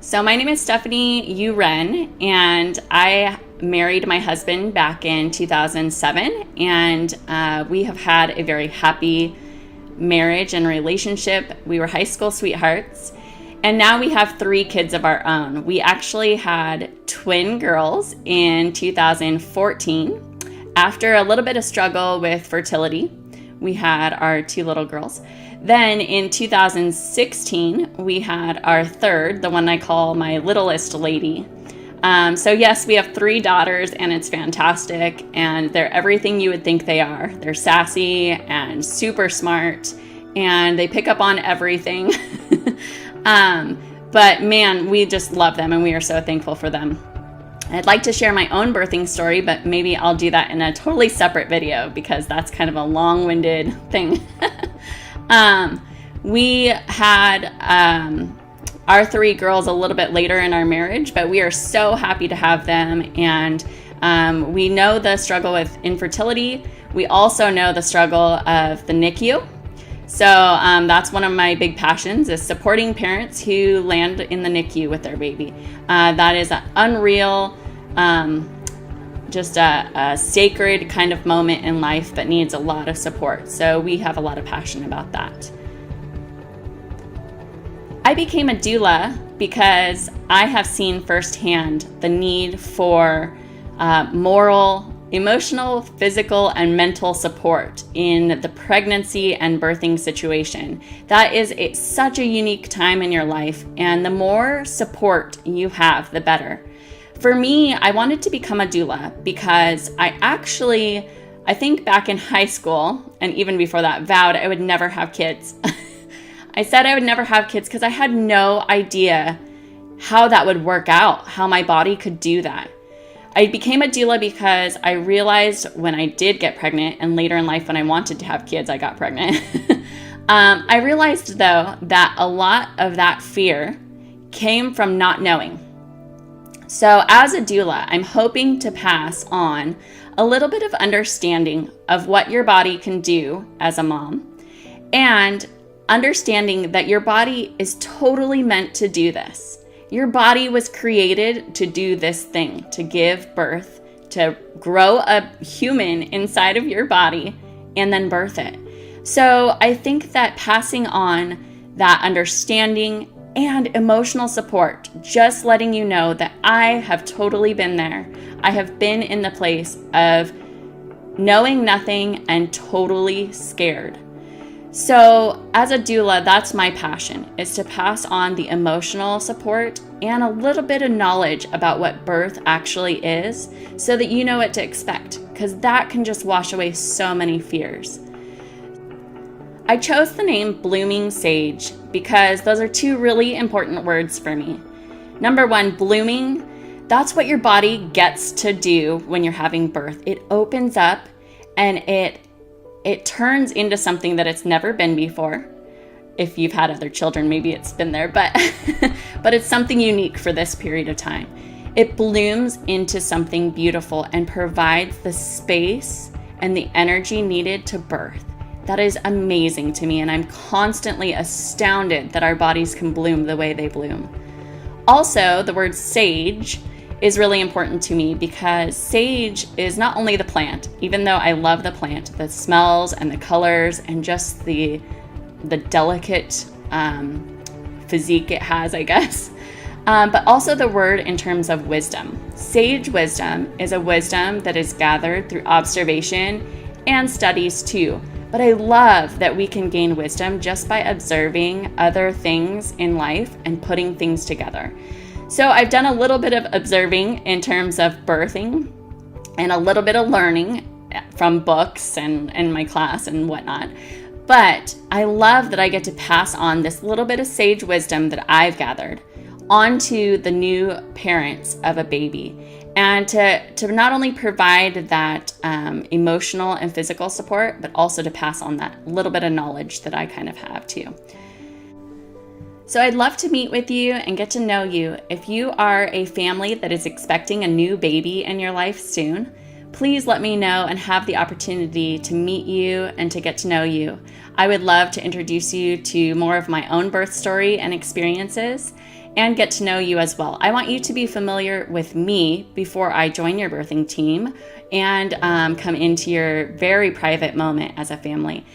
So my name is Stephanie Uren, and I married my husband back in 2007, and we have had a very happy marriage and relationship. We were high school sweethearts, and now we have 3 kids of our own. We actually had twin girls in 2014. After a little bit of struggle with fertility, we had our 2 little girls. Then in 2016, we had our third, the one I call my littlest lady. So yes, we have 3 daughters, and it's fantastic, and they're everything you would think they are. They're sassy and super smart, and they pick up on everything. But man, we just love them, and we are so thankful for them. I'd like to share my own birthing story, but maybe I'll do that in a totally separate video because that's kind of a long-winded thing. We had our 3 girls a little bit later in our marriage, but we are so happy to have them. And we know the struggle with infertility. We also know the struggle of the NICU. So that's one of my big passions, is supporting parents who land in the NICU with their baby. That is an unreal, just a sacred kind of moment in life that needs a lot of support. So we have a lot of passion about that. I became a doula because I have seen firsthand the need for moral, emotional, physical, and mental support in the pregnancy and birthing situation. That is such a unique time in your life, and the more support you have, the better. For me, I wanted to become a doula because I think back in high school, and even before that, vowed I would never have kids. I said I would never have kids because I had no idea how that would work out, how my body could do that. I became a doula because I realized when I did get pregnant, and later in life when I wanted to have kids, I got pregnant. I realized, though, that a lot of that fear came from not knowing. So as a doula, I'm hoping to pass on a little bit of understanding of what your body can do as a mom, and understanding that your body is totally meant to do this. Your body was created to do this thing, to give birth, to grow a human inside of your body and then birth it. So I think that passing on that understanding and emotional support, just letting you know that I have totally been there. I have been in the place of knowing nothing and totally scared. So as a doula, that's my passion, is to pass on the emotional support and a little bit of knowledge about what birth actually is so that you know what to expect, because that can just wash away so many fears. I chose the name Blooming Sage because those are 2 really important words for me. Number 1, blooming, that's what your body gets to do when you're having birth. It opens up and it turns into something that it's never been before. If you've had other children, maybe it's been there, but but it's something unique for this period of time. It blooms into something beautiful and provides the space and the energy needed to birth. That is amazing to me, and I'm constantly astounded that our bodies can bloom the way they bloom. Also, the word sage is really important to me because sage is not only the plant, even though I love the plant, the smells and the colors and just the delicate physique it has, I guess, but also the word in terms of wisdom. Sage wisdom is a wisdom that is gathered through observation and studies too. But I love that we can gain wisdom just by observing other things in life and putting things together. So I've done a little bit of observing in terms of birthing and a little bit of learning from books and my class and whatnot. But I love that I get to pass on this little bit of sage wisdom that I've gathered onto the new parents of a baby, and to not only provide that emotional and physical support, but also to pass on that little bit of knowledge that I kind of have too. So I'd love to meet with you and get to know you. If you are a family that is expecting a new baby in your life soon, please let me know and have the opportunity to meet you and to get to know you. I would love to introduce you to more of my own birth story and experiences and get to know you as well. I want you to be familiar with me before I join your birthing team and come into your very private moment as a family.